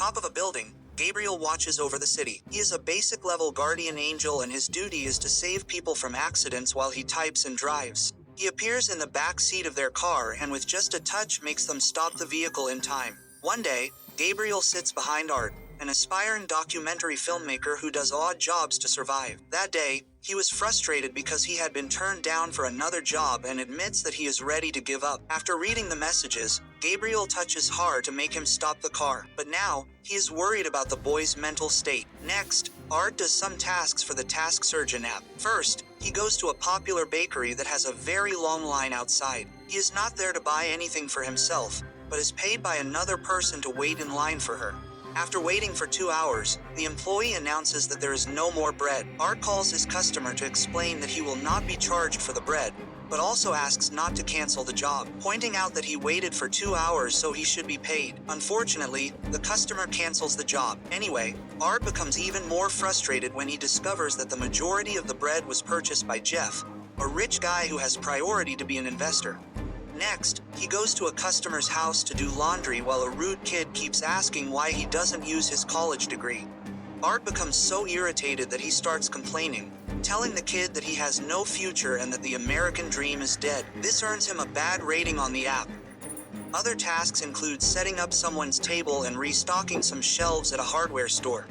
top of a building, Gabriel watches over the city. He is a basic level guardian angel and his duty is to save people from accidents while he types and drives. He appears in the back seat of their car and with just a touch makes them stop the vehicle in time. One day, Gabriel sits behind Art, an aspiring documentary filmmaker who does odd jobs to survive. That day, he was frustrated because he had been turned down for another job and admits that he is ready to give up. After reading the messages, Gabriel touches hard to make him stop the car, but now, he is worried about the boy's mental state. Next, Art does some tasks for the Task Surgeon app. First, he goes to a popular bakery that has a very long line outside. He is not there to buy anything for himself, but is paid by another person to wait in line for her. After waiting for 2 hours, the employee announces that there is no more bread. Art calls his customer to explain that he will not be charged for the bread, but also asks not to cancel the job, pointing out that he waited for 2 hours so he should be paid. Unfortunately, the customer cancels the job. Anyway, Art becomes even more frustrated when he discovers that the majority of the bread was purchased by Jeff, a rich guy who has priority to be an investor. Next, he goes to a customer's house to do laundry while a rude kid keeps asking why he doesn't use his college degree. Art becomes so irritated that he starts complaining, telling the kid that he has no future and that the American dream is dead. This earns him a bad rating on the app. Other tasks include setting up someone's table and restocking some shelves at a hardware store.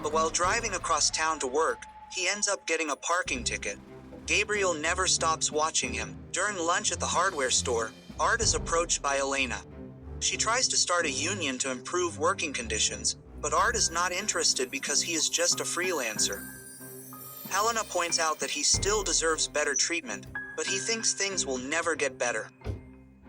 But while driving across town to work, he ends up getting a parking ticket. Gabriel never stops watching him. During lunch at the hardware store, Art is approached by Elena. She tries to start a union to improve working conditions, but Art is not interested because he is just a freelancer. Helena points out that he still deserves better treatment, but he thinks things will never get better.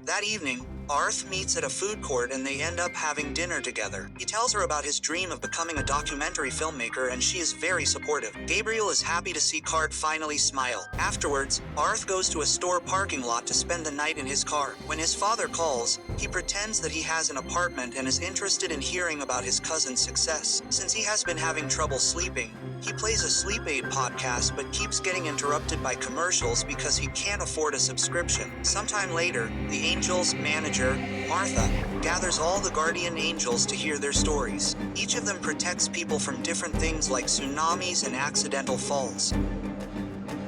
That evening, Arth meets at a food court and they end up having dinner together. He tells her about his dream of becoming a documentary filmmaker and she is very supportive. Gabriel is happy to see Cart finally smile. Afterwards, Arth goes to a store parking lot to spend the night in his car. When his father calls, he pretends that he has an apartment and is interested in hearing about his cousin's success. Since he has been having trouble sleeping, he plays a sleep aid podcast but keeps getting interrupted by commercials because he can't afford a subscription. Sometime later, the Angel's manager, Martha, gathers all the guardian angels to hear their stories. Each of them protects people from different things like tsunamis and accidental falls.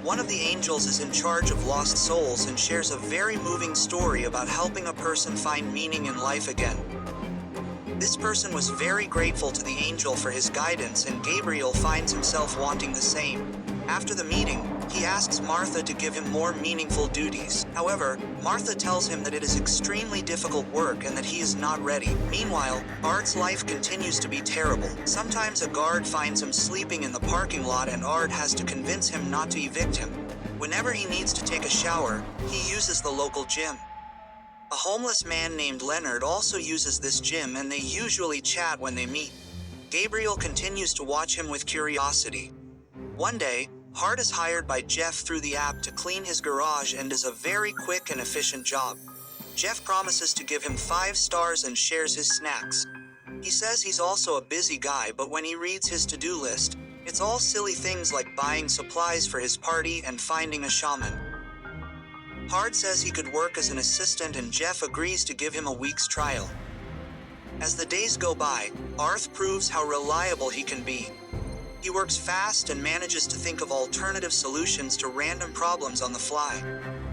One of the angels is in charge of lost souls and shares a very moving story about helping a person find meaning in life again. This person was very grateful to the angel for his guidance and Gabriel finds himself wanting the same. After the meeting, he asks Martha to give him more meaningful duties. However, Martha tells him that it is extremely difficult work and that he is not ready. Meanwhile, Art's life continues to be terrible. Sometimes a guard finds him sleeping in the parking lot and Art has to convince him not to evict him. Whenever he needs to take a shower, he uses the local gym. A homeless man named Leonard also uses this gym and they usually chat when they meet. Gabriel continues to watch him with curiosity. One day, Hart is hired by Jeff through the app to clean his garage and does a very quick and efficient job. Jeff promises to give him 5 stars and shares his snacks. He says he's also a busy guy, but when he reads his to-do list, it's all silly things like buying supplies for his party and finding a shaman. Hart says he could work as an assistant and Jeff agrees to give him a week's trial. As the days go by, Arth proves how reliable he can be. He works fast and manages to think of alternative solutions to random problems on the fly.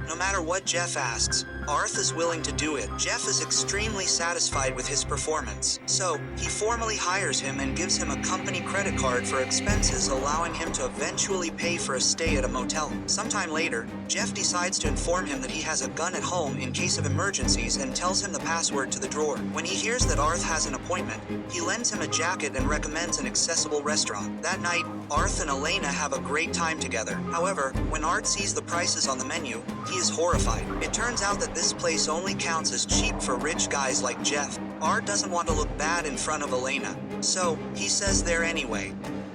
No matter what Jeff asks, Arth is willing to do it. Jeff is extremely satisfied with his performance, so he formally hires him and gives him a company credit card for expenses, allowing him to eventually pay for a stay at a motel. Sometime later, Jeff decides to inform him that he has a gun at home in case of emergencies and tells him the password to the drawer. When he hears that Arth has an appointment, he lends him a jacket and recommends an accessible restaurant. That night, Arth and Elena have a great time together. However, when Art sees the prices on the menu, he is horrified. It turns out that this place only counts as cheap for rich guys like Jeff. Art doesn't want to look bad in front of Elena, so he says there anyway.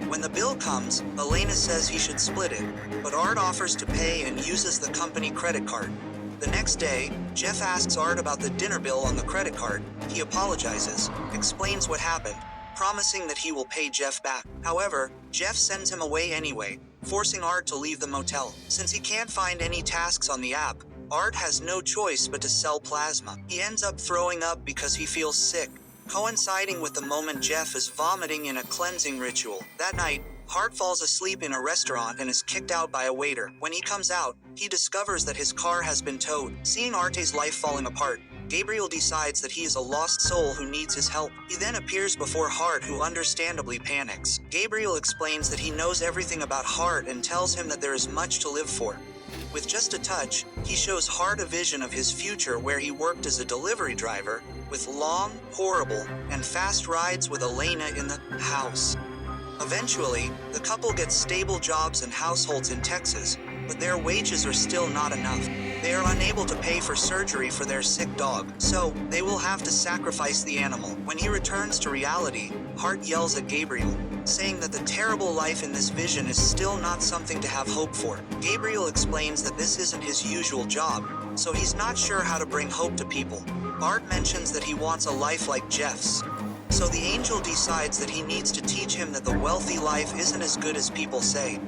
When the bill comes, Elena says he should split it, but Art offers to pay and uses the company credit card. The next day, Jeff asks Art about the dinner bill on the credit card. He apologizes, explains what happened, promising that he will pay Jeff back. However, Jeff sends him away anyway, forcing Art to leave the motel. Since he can't find any tasks on the app, Art has no choice but to sell plasma. He ends up throwing up because he feels sick. coinciding with the moment Jeff is vomiting in a cleansing ritual. That night, Hart falls asleep in a restaurant and is kicked out by a waiter. When he comes out, he discovers that his car has been towed. Seeing Arte's life falling apart, Gabriel decides that he is a lost soul who needs his help. He then appears before Hart, who understandably panics. Gabriel explains that he knows everything about Hart and tells him that there is much to live for. With just a touch, he shows Hart a vision of his future where he worked as a delivery driver, with long, horrible, and fast rides with Elena in the house. Eventually, the couple gets stable jobs and households in Texas, but their wages are still not enough. They are unable to pay for surgery for their sick dog, so they will have to sacrifice the animal. When he returns to reality, Hart yells at Gabriel, saying that the terrible life in this vision is still not something to have hope for. Gabriel explains that this isn't his usual job, so he's not sure how to bring hope to people. Hart mentions that he wants a life like Jeff's. So the angel decides that he needs to teach him that the wealthy life isn't as good as people say.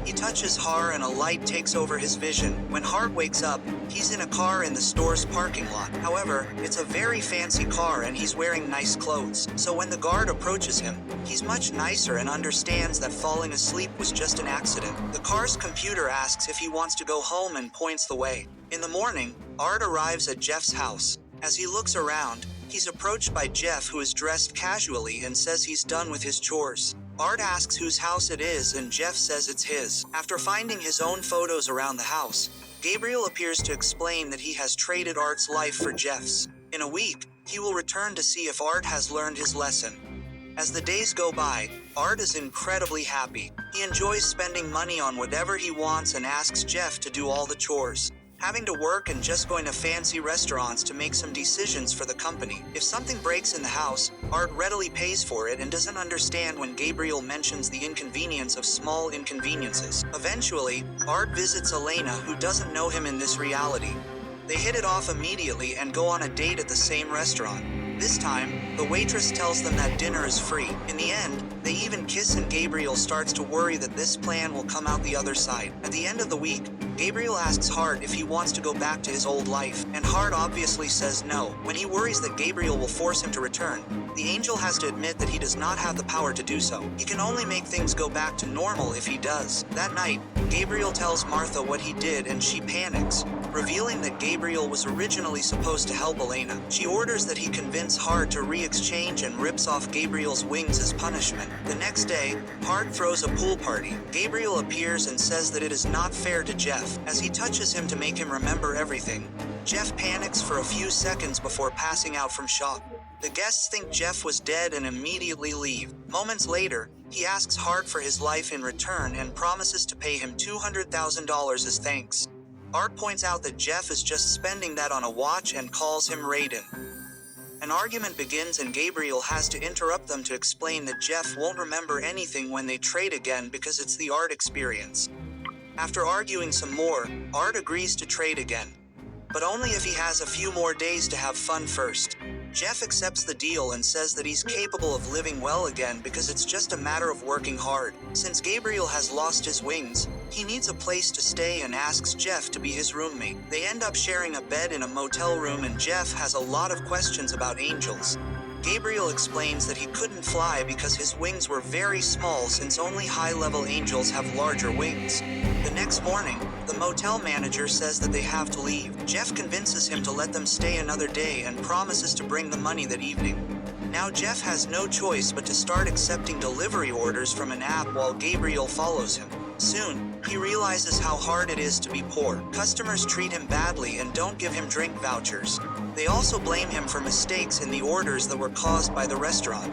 He touches Hart and a light takes over his vision. When Hart wakes up, he's in a car in the store's parking lot. However, it's a very fancy car and he's wearing nice clothes. So when the guard approaches him, he's much nicer and understands that falling asleep was just an accident. The car's computer asks if he wants to go home and points the way. In the morning, Art arrives at Jeff's house. As he looks around, he's approached by Jeff, who is dressed casually and says he's done with his chores. Art asks whose house it is and Jeff says it's his. After finding his own photos around the house, Gabriel appears to explain that he has traded Art's life for Jeff's. In a week, he will return to see if Art has learned his lesson. As the days go by, Art is incredibly happy. He enjoys spending money on whatever he wants and asks Jeff to do all the chores, having to work and just going to fancy restaurants to make some decisions for the company. If something breaks in the house, Art readily pays for it and doesn't understand when Gabriel mentions the inconvenience of small inconveniences. Eventually, Art visits Elena, who doesn't know him in this reality. They hit it off immediately and go on a date at the same restaurant. This time, the waitress tells them that dinner is free. In the end, they even kiss and Gabriel starts to worry that this plan will come out the other side. At the end of the week, Gabriel asks Hart if he wants to go back to his old life, and Hart obviously says no. When he worries that Gabriel will force him to return, the angel has to admit that he does not have the power to do so. He can only make things go back to normal if he does. That night, Gabriel tells Martha what he did and she panics, revealing that Gabriel was originally supposed to help Elena. She orders that he convince Hart to re-exchange and rips off Gabriel's wings as punishment. The next day, Hart throws a pool party. Gabriel appears and says that it is not fair to Jeff. As he touches him to make him remember everything, Jeff panics for a few seconds before passing out from shock. The guests think Jeff was dead and immediately leave. Moments later, he asks Hart for his life in return and promises to pay him $200,000 as thanks. Art points out that Jeff is just spending that on a watch and calls him Raiden. An argument begins and Gabriel has to interrupt them to explain that Jeff won't remember anything when they trade again because it's the Art experience. After arguing some more, Art agrees to trade again, but only if he has a few more days to have fun first. Jeff accepts the deal and says that he's capable of living well again because it's just a matter of working hard. Since Gabriel has lost his wings, he needs a place to stay and asks Jeff to be his roommate. They end up sharing a bed in a motel room and Jeff has a lot of questions about angels. Gabriel explains that he couldn't fly because his wings were very small since only high-level angels have larger wings. The next morning, the motel manager says that they have to leave. Jeff convinces him to let them stay another day and promises to bring the money that evening. Now Jeff has no choice but to start accepting delivery orders from an app while Gabriel follows him. Soon, he realizes how hard it is to be poor. Customers treat him badly and don't give him drink vouchers. They also blame him for mistakes in the orders that were caused by the restaurant.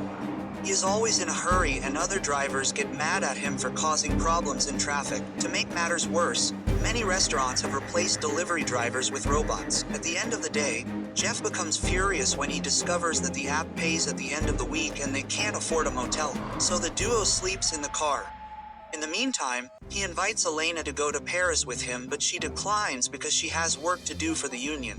He is always in a hurry and other drivers get mad at him for causing problems in traffic. To make matters worse, many restaurants have replaced delivery drivers with robots. At the end of the day, Jeff becomes furious when he discovers that the app pays at the end of the week and they can't afford a motel. So the duo sleeps in the car. In the meantime, he invites Elena to go to Paris with him, but she declines because she has work to do for the union.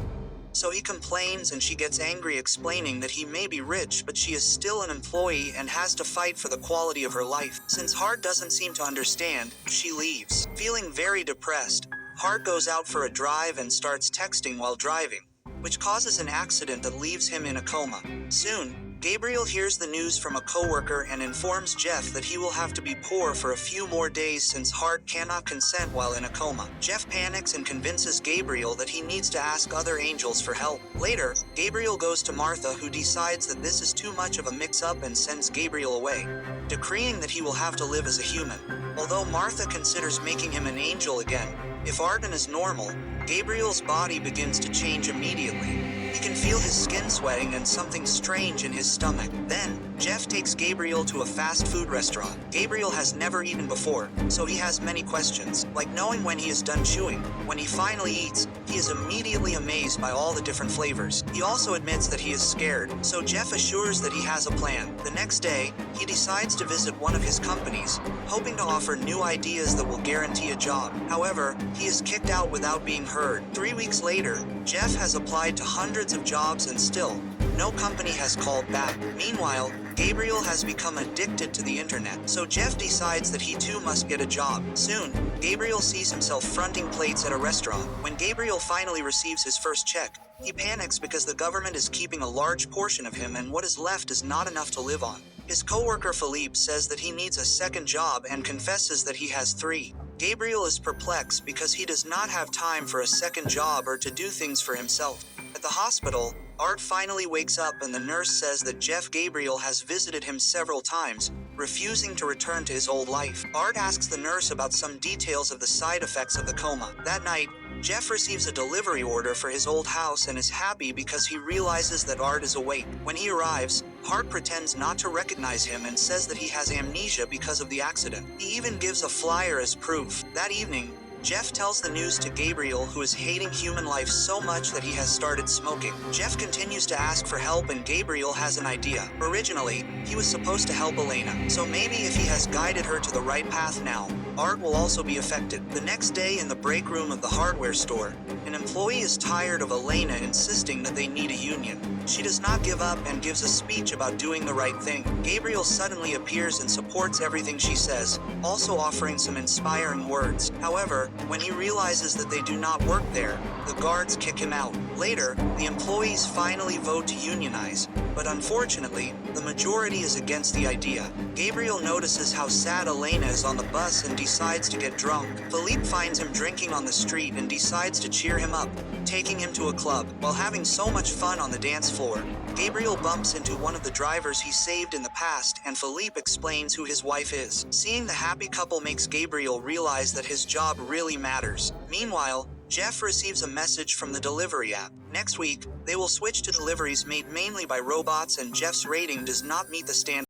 So he complains and she gets angry, explaining that he may be rich but she is still an employee and has to fight for the quality of her life. Since Hart doesn't seem to understand, she leaves. Feeling very depressed, Hart goes out for a drive and starts texting while driving, which causes an accident that leaves him in a coma. Soon, Gabriel hears the news from a coworker and informs Jeff that he will have to be poor for a few more days since Hart cannot consent while in a coma. Jeff panics and convinces Gabriel that he needs to ask other angels for help. Later, Gabriel goes to Martha, who decides that this is too much of a mix-up and sends Gabriel away, decreeing that he will have to live as a human. Although Martha considers making him an angel again, if Arden is normal, Gabriel's body begins to change immediately. He can feel his skin sweating and something strange in his stomach. Then, Jeff takes Gabriel to a fast food restaurant. Gabriel has never eaten before, so he has many questions, like knowing when he is done chewing. When he finally eats, he is immediately amazed by all the different flavors. He also admits that he is scared, so Jeff assures that he has a plan. The next day, he decides to visit one of his companies, hoping to offer new ideas that will guarantee a job. However, he is kicked out without being heard. 3 weeks later, Jeff has applied to hundreds of jobs and still, no company has called back. Meanwhile, Gabriel has become addicted to the internet, so Jeff decides that he too must get a job. Soon, Gabriel sees himself fronting plates at a restaurant. When Gabriel finally receives his first check, he panics because the government is keeping a large portion of him and what is left is not enough to live on. His coworker Philippe says that he needs a second job and confesses that he has 3. Gabriel is perplexed because he does not have time for a second job or to do things for himself. At the hospital, Art finally wakes up and the nurse says that Jeff Gabriel has visited him several times, refusing to return to his old life. Art asks the nurse about some details of the side effects of the coma. That night, Jeff receives a delivery order for his old house and is happy because he realizes that Art is awake. When he arrives, Hart pretends not to recognize him and says that he has amnesia because of the accident. He even gives a flyer as proof. That evening, Jeff tells the news to Gabriel, who is hating human life so much that he has started smoking. Jeff continues to ask for help and Gabriel has an idea. Originally, he was supposed to help Elena, so maybe if he has guided her to the right path now, Art will also be affected. The next day in the break room of the hardware store, an employee is tired of Elena insisting that they need a union. She does not give up and gives a speech about doing the right thing. Gabriel suddenly appears and supports everything she says, also offering some inspiring words. However, when he realizes that they do not work there, the guards kick him out. Later, the employees finally vote to unionize, but unfortunately, the majority is against the idea. Gabriel notices how sad Elena is on the bus and decides to get drunk. Philippe finds him drinking on the street and decides to cheer him up, taking him to a club. While having so much fun on the dance floor, Gabriel bumps into one of the drivers he saved in the past and Philippe explains who his wife is. Seeing the happy couple makes Gabriel realize that his job really matters. Meanwhile, Jeff receives a message from the delivery app. Next week, they will switch to deliveries made mainly by robots and Jeff's rating does not meet the standard.